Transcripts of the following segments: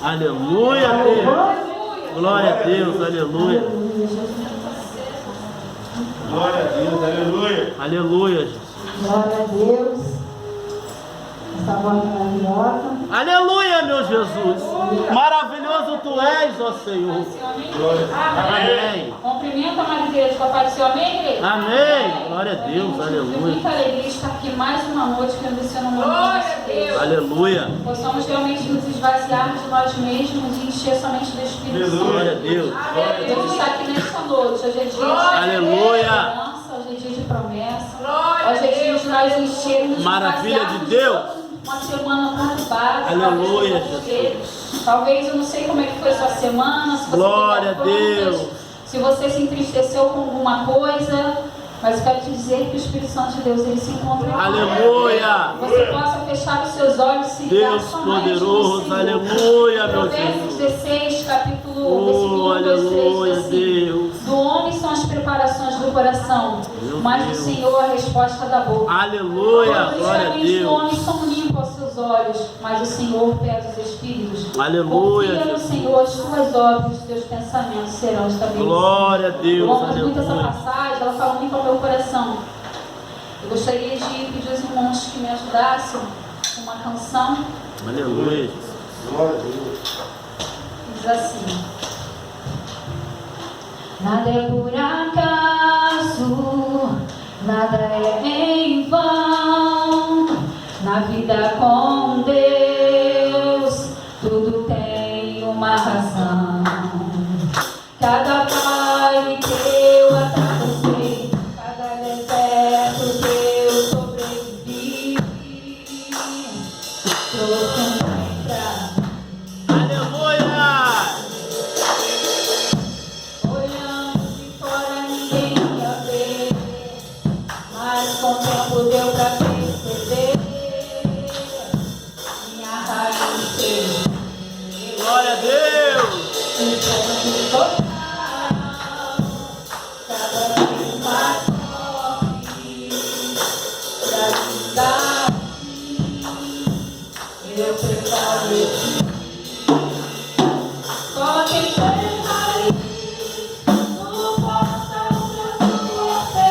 Aleluia, Deus. Glória a Deus, aleluia. Glória a Deus, aleluia. Aleluia, Jesus. Glória a Deus. Essa voz maravilhosa. Aleluia, meu Jesus. Maravilhoso tu és, ó Senhor. Amém. Cumprimento a Maria Igreja, papai do Senhor. Amém, igreja? Amém. Glória a Deus, aleluia. Muita alegria estar aqui mais uma noite que eu no nome de Deus. Aleluia. Possamos realmente nos esvaziar de nós mesmos e encher somente do Espírito Santo. Glória a Deus. Deus está aqui nesta noite. Hoje é dia de aleluia. esperança, hoje é dia de promessa. Hoje é dia de nós enchermos. Maravilha de Deus. Uma semana conturbada. Aleluia, Jesus. Talvez eu não sei como é que foi a sua semana. Se você glória a Deus. Se você se entristeceu com alguma coisa, mas eu quero te dizer que o Espírito Santo de Deus, ele se encontra em aleluia. Você possa fechar os seus olhos e Deus poderoso, aleluia, meu Deus. Provérbios 16, versículo 1, 2, 3, Deus. Do homem são as preparações do coração, mas do Senhor a resposta da boca. Aleluia, glória a Deus. Do homem são limpos aos seus olhos, mas o Senhor pesa os espíritos. Aleluia. Confia no Senhor, as suas obras, os teus pensamentos serão estabelecidos. Glória a Deus. Eu amo muito essa passagem, ela fala muito ao meu coração. Eu gostaria de pedir aos irmãos que me ajudassem com uma canção. Aleluia. Glória a Deus. Diz assim: nada é por acaso, nada é em vão. Na vida com Deus, tudo tem uma razão. Cada vale que eu atravessei, cada deserto que eu sobrevivi, trouxe um pra aleluia. Olhando de fora ninguém ia ver, mas com o tempo deu pra perceber minha raiz. Glória a Deus. Eu preparei. Coloquem preparei no portão pra você.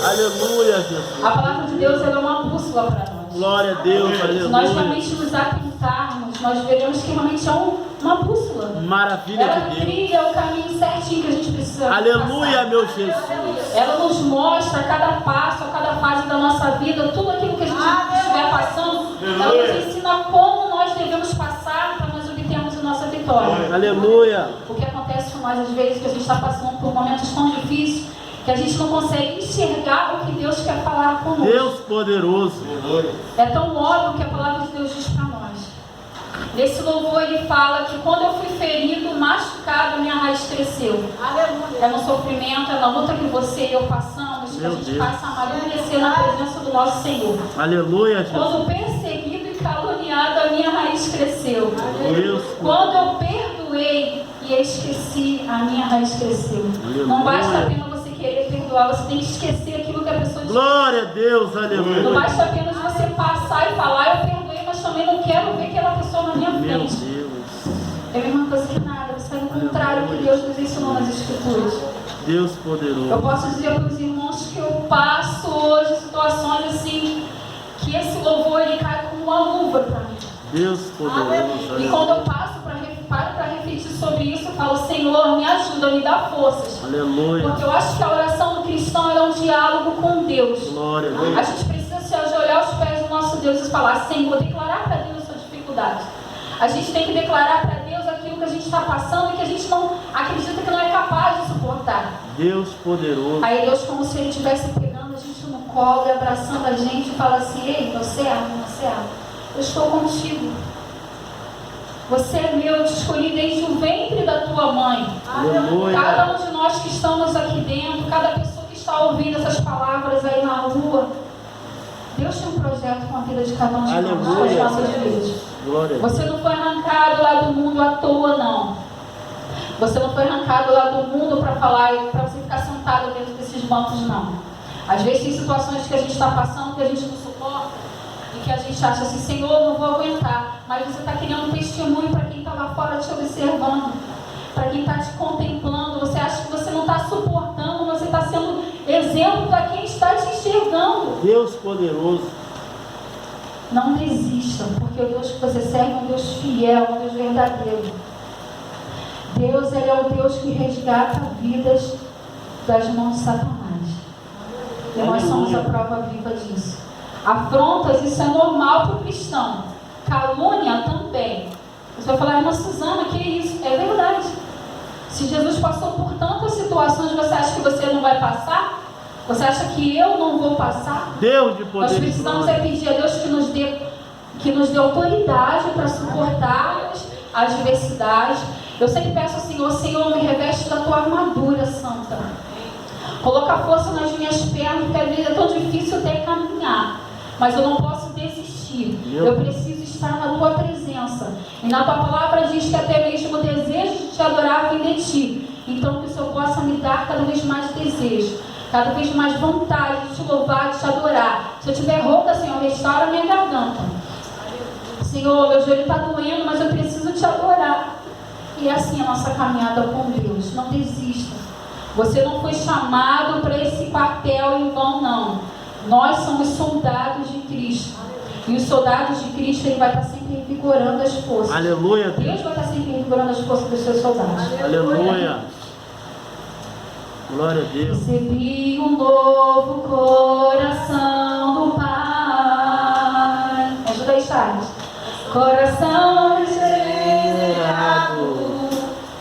Aleluia, Jesus. A palavra de Deus ela é uma bússola para nós. Glória a Deus, Se aleluia. nós realmente nos atentarmos, nós veremos que realmente é uma bússola. Maravilha Ela de Deus. trilha o caminho certinho que a gente precisa Aleluia, passar. meu Jesus. Ela nos mostra a cada passo, a cada fase da nossa vida, tudo aquilo que a gente estiver passando. Ela nos ensina como nós devemos passar para nós obtermos a nossa vitória. Aleluia. O que acontece com nós às vezes, que a gente está passando por momentos tão difíceis, que a gente não consegue enxergar o que Deus quer falar conosco. Deus poderoso. É tão óbvio que a palavra de Deus diz para nós. Nesse louvor ele fala que quando eu fui ferido, machucado, a minha raiz cresceu. Aleluia. É no sofrimento, é na luta que você e eu passamos, que a gente passa a amadurecer na presença do nosso Senhor. Aleluia, Jesus. Quando perseguido e caluniado, a minha raiz cresceu. Deus. Quando eu perdoei e esqueci, a minha raiz cresceu. Aleluia. Não basta apenas você querer perdoar, você tem que esquecer aquilo que a pessoa te Glória a Deus, Não aleluia. basta apenas você passar e falar, eu perdoei, mas também não quero ver aquela pessoa na minha Meu frente. Deus. É a mesma coisa que nada, você faz o contrário do que Deus nos ensinou nas Escrituras. Deus Eu poderoso. posso dizer para os irmãos que eu passo hoje situações assim, que esse louvor ele cai como uma luva para mim. Deus poderoso. E quando Aleluia. eu paro para refletir sobre isso, eu falo, Senhor, me ajuda, me dá forças. Aleluia. Porque eu acho que a oração do cristão é um diálogo com Deus. Glória a A Deus. gente precisa se ajoelhar aos pés do nosso Deus e falar, Senhor, declarar para Deus a sua dificuldade. A gente tem que declarar para Deus aquilo que a gente está passando e que a gente não acredita que não é capaz de suportar. Deus poderoso. Aí Deus, como se Ele estivesse pegando a gente no colo e abraçando a gente e fala assim, ei, você é, eu estou contigo. Você é meu, eu te escolhi desde o ventre da tua mãe. Aleluia. Cada um de nós que estamos aqui dentro, cada pessoa que está ouvindo essas palavras aí na rua, Deus tem um projeto com a vida de cada um de nós, com as Aleluia. nossas vidas. Glória a Deus. Você não foi arrancado lá do mundo à toa, não. Você não foi arrancado lá do mundo para falar, para você ficar sentado dentro desses bancos, não. Às vezes tem situações que a gente está passando, que a gente não suporta, e que a gente acha assim, Senhor, eu não vou aguentar. Mas você está criando um testemunho para quem está lá fora te observando, para quem está te contemplando. Você acha que você não está suportando, você está sendo exemplo para quem está te enxergando. Deus poderoso. Não desista, porque o Deus que você serve é um Deus fiel, um Deus verdadeiro. Deus, Ele é o Deus que resgata vidas das mãos de Satanás. E nós somos a prova viva disso. Afrontas, isso é normal para o cristão. Calúnia também. Você vai falar, irmã Suzana, que isso? É verdade. Se Jesus passou por tantas situações, você acha que você não vai passar? Você acha que eu não vou passar? Deus de poder. Nós e precisamos glória. pedir a Deus que nos dê autoridade para suportarmos as adversidades. Eu sempre peço ao Senhor, Senhor, me reveste da tua armadura santa. colocar força nas minhas pernas, porque às vezes é tão difícil até caminhar. Mas eu não posso desistir. Eu preciso estar na tua presença. E na tua palavra diz que até mesmo o desejo de te adorar vem de ti. Então que o Senhor possa me dar cada vez mais desejo, cada vez mais vontade de te louvar, de te adorar. Se eu estiver rouca, Senhor, restaura minha garganta. Senhor, meu joelho está doendo, mas eu preciso te adorar. E é assim a nossa caminhada com Deus. Não desista. Você não foi chamado para esse papel em vão, não. Nós somos soldados de Cristo. E os soldados de Cristo, ele vai estar sempre revigorando as forças. Aleluia. Deus vai estar sempre revigorando as forças dos seus soldados. Aleluia. Glória a Deus. Recebi um novo coração do Pai. Me ajuda aí, Charles. Coração regenerado,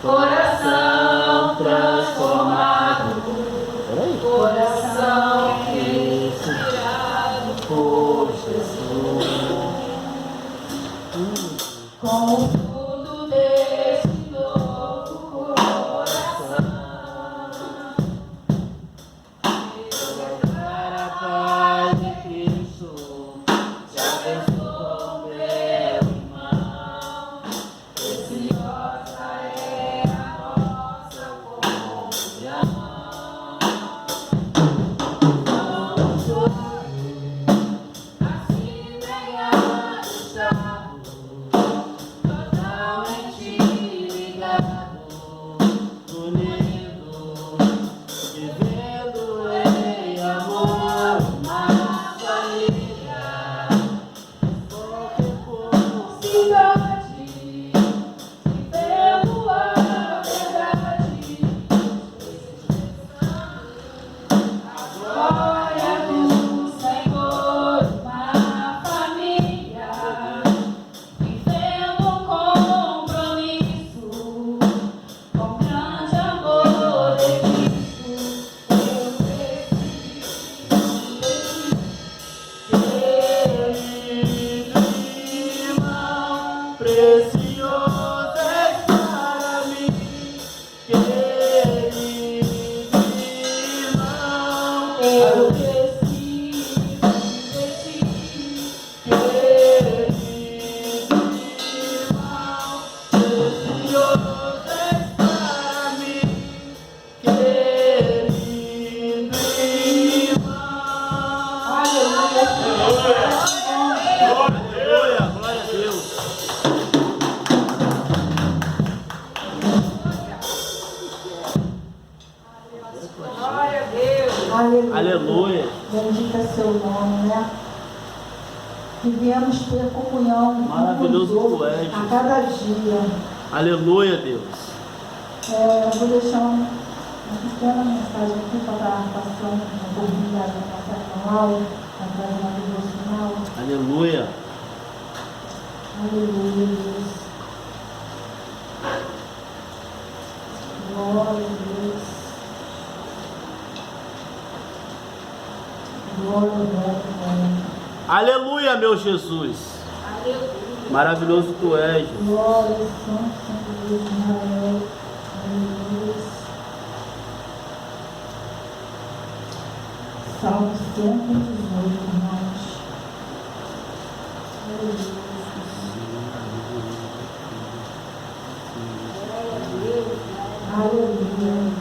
coração transformado, coração regenerado por Jesus. Com o fruto desse novo coração, Para a paz de Cristo, te abençoo, meu irmão. Preciosa é a nossa comunhão. Somos dois, assim ganhados, totalmente ligados, unidos, vivendo em amor, uma família. Porque por cidade, vivendo a verdade, a glória do Senhor, uma família, vivendo um compromisso, com grande amor de Cristo. Eu precioso és para mim, querido irmão. Eu preciso de ti, Querido irmão, precioso és para mim, querido irmão. Aleluia, glória a Deus. Aleluia. Aleluia. Bendito é seu nome, né? Que viemos ter comunhão Maravilhoso com os tu outros és. a cada dia. Aleluia, Deus. Eu vou deixar uma pequena mensagem aqui para estar passando uma oportunidade de passar manual, através do devocional. Aleluia. Aleluia, Deus. Glória a Deus. Glória a Deus. Aleluia, meu Jesus. Maravilhoso tu és. Glória, Santo, Santo Deus de Israel. Aleluia. Salmo 118, irmãos. Aleluia. Aleluia.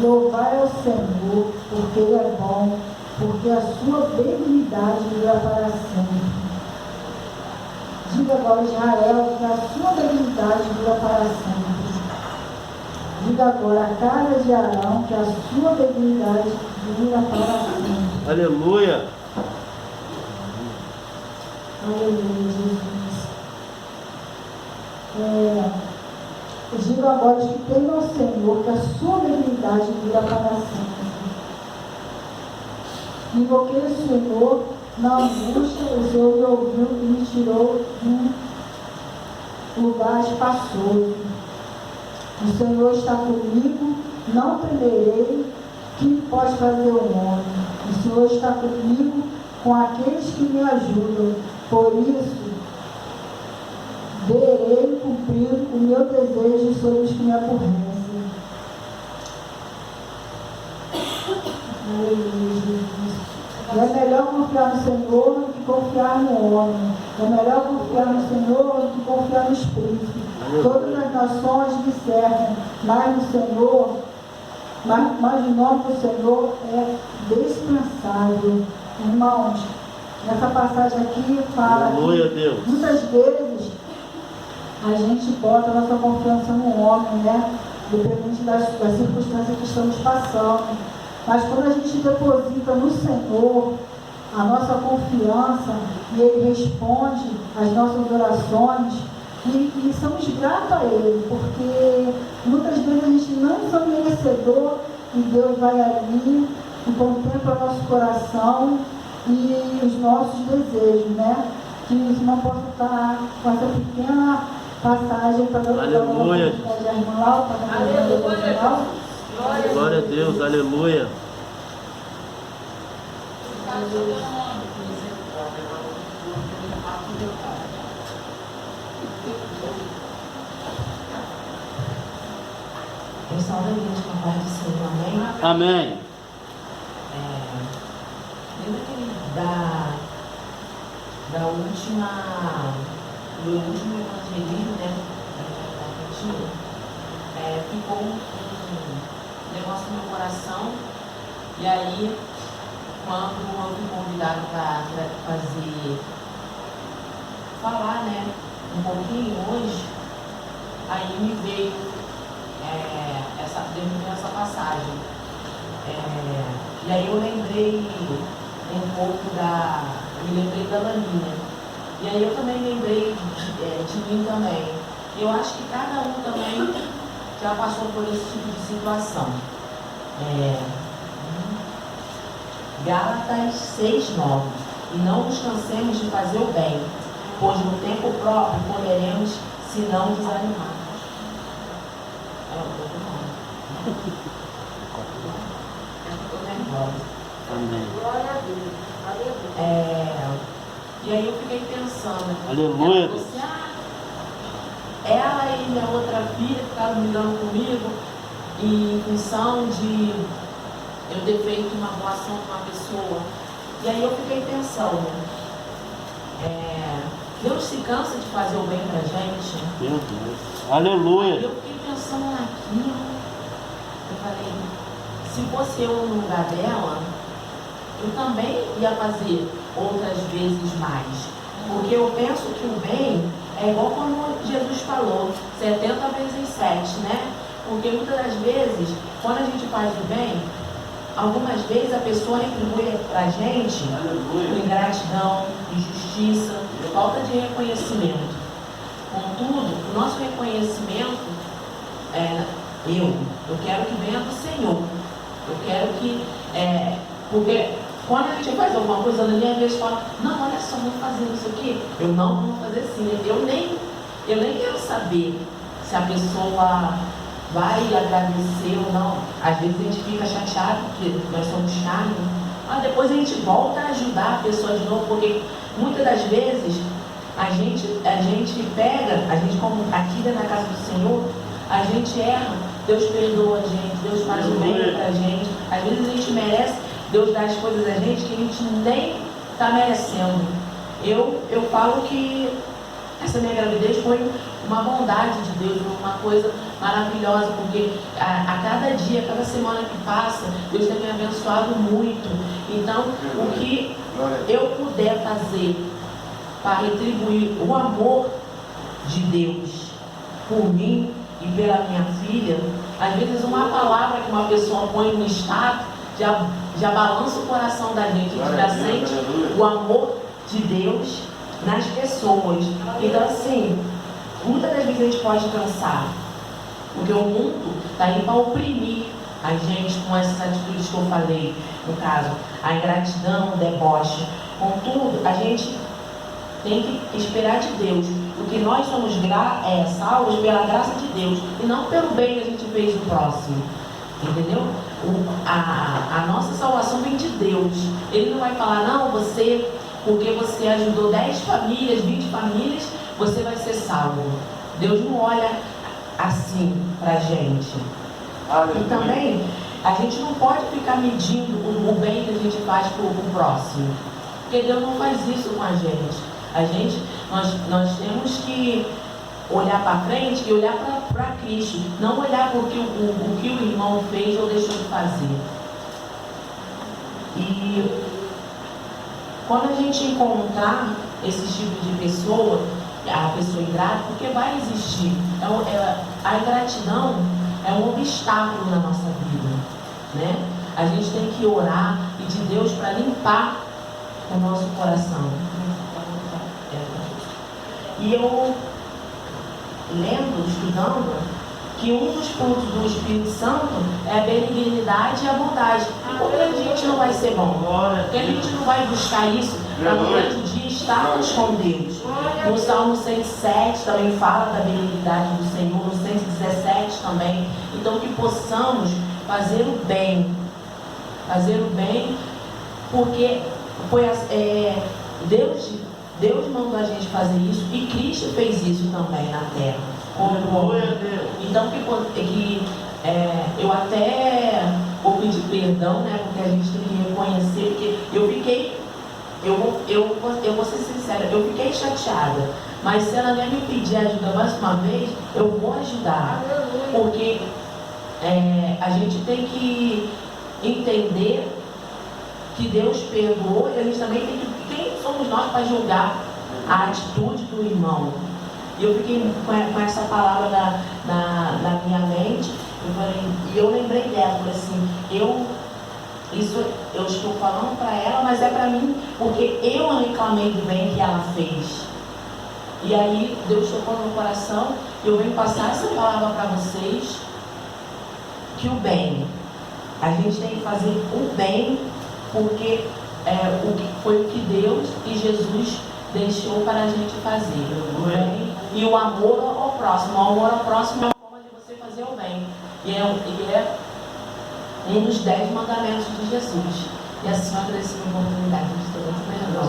Louvai ao Senhor, porque Ele é bom, porque a sua benignidade dura para sempre. Diga agora, Israel, que a sua benignidade dura para sempre. Diga agora a casa de Arão, que a sua benignidade dura para sempre. Aleluia. Aleluia, Jesus. Digo agora que tem ao Senhor que a sua benignidade dura para sempre. Invoquei o Senhor na angústia, o Senhor me ouviu e me tirou de um lugar espaçoso. O Senhor está comigo, não temerei, que pode fazer o homem. O Senhor está comigo, com aqueles que me ajudam. Por isso, verei cumprir o meu desejo sobre os que me aborrecem. confiar no Senhor do que confiar no homem. É melhor confiar no Senhor do que confiar nos príncipes. Todas as nações me servem, mas no Senhor, mas o nome do Senhor é descansável. Irmãos, nessa passagem aqui fala Aleluia, que Deus. muitas vezes a gente bota a nossa confiança no homem, né? Dependente das circunstâncias que estamos passando. Mas quando a gente deposita no Senhor a nossa confiança e Ele responde às nossas orações, e somos gratos a Ele, porque muitas vezes a gente não é merecedor e Deus vai ali e contempla nosso coração e os nossos desejos, né? Que isso não possa estar com essa pequena passagem para dar Aleluia. a irmã Laura, para Aleluia. Glória a Deus, aleluia. Pessoal da igreja, com a paz do Senhor, amém? Amém. Lembra aquele do último evangelismo, né? Da Argentina? Ficou um negócio no meu coração. E aí, quando eu fui convidado para falar, né? Um pouquinho hoje, aí me veio essa passagem. E aí eu lembrei um pouco me lembrei da Laninha. E aí eu também lembrei de mim também. Eu acho que cada um também já passou por esse tipo de situação. Gálatas 6:9. E não nos cansemos de fazer o bem, pois no tempo próprio colheremos se não desanimarmos. Amém. Glória a Deus. E aí eu fiquei pensando. Aleluia. Ela e minha outra filha ficaram brigando comigo em função de eu ter feito uma boa ação com uma pessoa. E aí eu fiquei pensando. Deus se cansa de fazer o bem pra gente. Meu Deus. Aleluia. Eu fiquei pensando naquilo. Eu falei, se fosse eu no lugar dela, eu também ia fazer outras vezes mais. Porque eu penso que o bem é igual como Jesus falou, 70 vezes 7, né? Porque muitas das vezes, quando a gente faz o bem, algumas vezes a pessoa retribui pra gente por ingratidão, injustiça, falta de reconhecimento. Contudo, o nosso reconhecimento eu quero que venha do Senhor. Eu quero que, porque quando a gente faz alguma coisa, a Dani às vezes fala, não, olha só, vou fazer isso aqui. Eu não vou fazer assim. Eu nem quero saber se a pessoa vai agradecer ou não. Às vezes a gente fica chateado, porque nós somos carne, mas depois a gente volta a ajudar a pessoa de novo, porque muitas das vezes a gente pega, a gente como aqui dentro da casa do Senhor, a gente erra, Deus perdoa a gente, Deus faz o bem pra gente. Às vezes a gente merece, Deus dá as coisas a gente que a gente nem está merecendo. Eu falo que essa minha gravidez foi uma bondade de Deus, uma coisa maravilhosa, porque a cada dia, cada semana que passa, Deus tem me abençoado muito. Então, o que eu puder fazer para retribuir o amor de Deus por mim e pela minha filha, às vezes uma palavra que uma pessoa põe no status já balança o coração da gente, a gente já sente o amor de Deus nas pessoas. Então assim, muitas das vezes a gente pode cansar, porque o mundo está aí para oprimir a gente com essas atitudes que eu falei, no caso, a ingratidão, o deboche. Contudo, a gente tem que esperar de Deus, porque nós somos salvos pela graça de Deus e não pelo bem que a gente fez no próximo, entendeu? A nossa salvação vem de Deus. Ele não vai falar, não, porque você ajudou 10 famílias, 20 famílias, você vai ser salvo. Deus não olha assim pra gente. E também, a gente não pode ficar medindo o bem que a gente faz pro próximo. Porque Deus não faz isso com a gente. Nós temos que olhar para frente e olhar para Cristo. Não olhar para o que o irmão fez ou deixou de fazer. E quando a gente encontrar esse tipo de pessoa, a pessoa ingrata, porque vai existir. A ingratidão é um obstáculo na nossa vida, né? A gente tem que orar e de Deus para limpar o nosso coração. E eu lendo, estudando, que um dos frutos do Espírito Santo é a benignidade e a bondade. E por que a gente não vai ser bom? Porque a gente não vai buscar isso para no grande dia estarmos com Deus. No Salmo 107 também fala da benignidade do Senhor, no 117 também. Então que possamos fazer o bem. Fazer o bem, porque foi Deus mandou a gente fazer isso e Cristo fez isso também na terra. Então eu até vou pedir perdão, né? Porque a gente tem que reconhecer, porque eu vou ser sincera, eu fiquei chateada. Mas se ela me pedir ajuda mais uma vez, eu vou ajudar. Porque a gente tem que entender que Deus perdoou e a gente também tem que. Quem somos nós para julgar a atitude do irmão? E eu fiquei com essa palavra na minha mente, e eu lembrei dela, falei assim, eu estou falando para ela, mas é para mim, porque eu reclamei do bem que ela fez. E aí Deus tocou no meu coração, e eu venho passar essa palavra para vocês, que o bem, a gente tem que fazer o bem, porque foi o que Deus e Jesus deixou para a gente fazer. E o amor ao próximo. O amor ao próximo é uma forma de você fazer o bem. E é um dos 10 mandamentos de Jesus. E assim eu agradeço a oportunidade de ter essa perdão.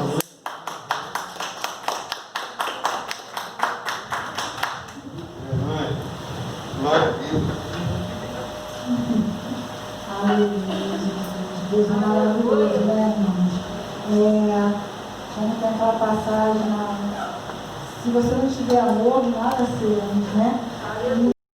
Glória a Deus. Aleluia, Jesus. Deus é maravilhoso, né, irmãos? Como tem aquela passagem, se você não tiver amor, nada seremos, né?